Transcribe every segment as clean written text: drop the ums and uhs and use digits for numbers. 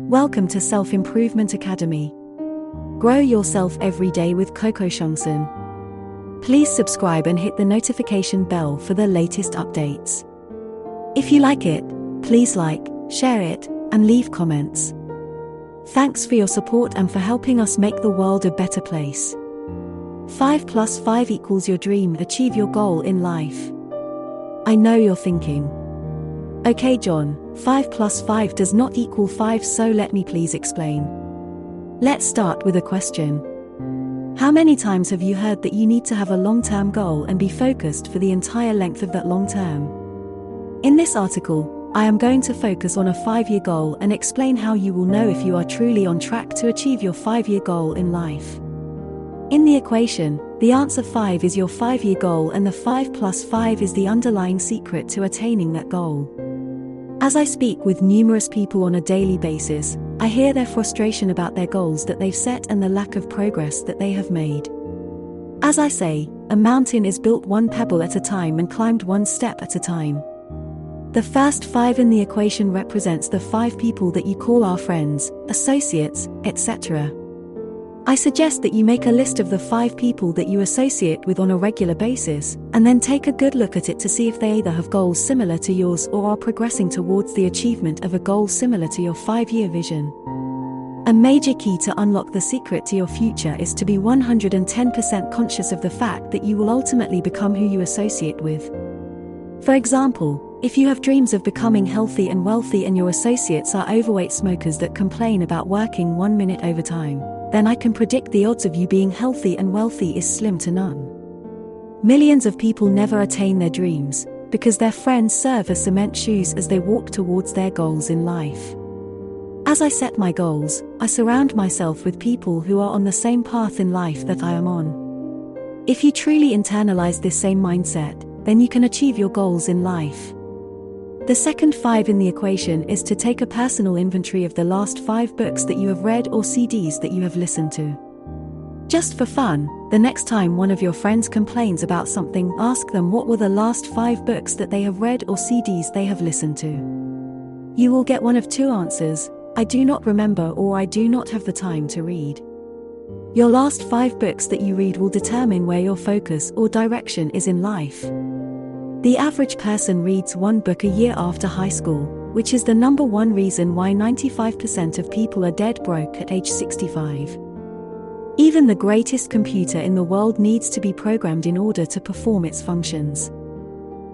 Welcome to Self-Improvement Academy. Grow yourself every day with KOKOSHUNGSAN. Please subscribe and hit the notification bell for the latest updates. If you like it, please like, share it, and leave comments. Thanks for your support and for helping us make the world a better place. 5 + 5 = your dream. Achieve your goal in life. I know you're thinking, okay John, 5 + 5 does not equal 5, so let me please explain. Let's start with a question. How many times have you heard that you need to have a long-term goal and be focused for the entire length of that long term? In this article, I am going to focus on a 5-year goal and explain how you will know if you are truly on track to achieve your 5-year goal in life. In the equation, the answer 5 is your 5-year goal and the 5 + 5 is the underlying secret to attaining that goal. As I speak with numerous people on a daily basis, I hear their frustration about their goals that they've set and the lack of progress that they have made. As I say, a mountain is built one pebble at a time and climbed one step at a time. The first 5 in the equation represents the 5 people that you call our friends, associates, etc. I suggest that you make a list of the 5 people that you associate with on a regular basis, and then take a good look at it to see if they either have goals similar to yours or are progressing towards the achievement of a goal similar to your 5-year vision. A major key to unlock the secret to your future is to be 110% conscious of the fact that you will ultimately become who you associate with. For example, if you have dreams of becoming healthy and wealthy and your associates are overweight smokers that complain about working 1 minute overtime, then I can predict the odds of you being healthy and wealthy is slim to none. Millions of people never attain their dreams, because their friends serve as cement shoes as they walk towards their goals in life. As I set my goals, I surround myself with people who are on the same path in life that I am on. If you truly internalize this same mindset, then you can achieve your goals in life. The second 5 in the equation is to take a personal inventory of the last 5 books that you have read or CDs that you have listened to. Just for fun, the next time one of your friends complains about something, ask them what were the last 5 books that they have read or CDs they have listened to. You will get one of 2 answers: I do not remember or I do not have the time to read. Your last 5 books that you read will determine where your focus or direction is in life. The average person reads 1 book a year after high school, which is the number 1 reason why 95% of people are dead broke at age 65. Even the greatest computer in the world needs to be programmed in order to perform its functions.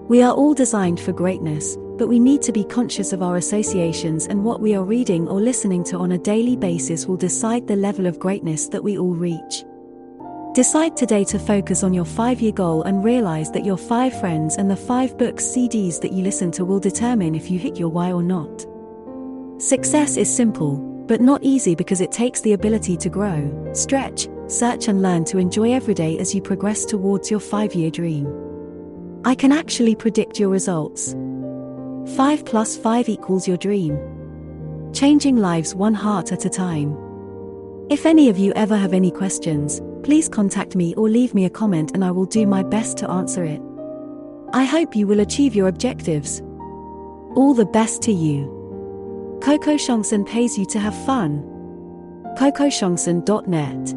We are all designed for greatness, but we need to be conscious of our associations, and what we are reading or listening to on a daily basis will decide the level of greatness that we all reach. Decide today to focus on your 5-year goal and realize that your 5 friends and the 5 books CDs that you listen to will determine if you hit your why or not. Success is simple, but not easy, because it takes the ability to grow, stretch, search and learn to enjoy every day as you progress towards your 5-year dream. I can actually predict your results. 5 + 5 = your dream. Changing lives one heart at a time. If any of you ever have any questions, please contact me or leave me a comment and I will do my best to answer it. I hope you will achieve your objectives. All the best to you. KOKOSHUNGSAN pays you to have fun. KOKOSHUNGSAN.net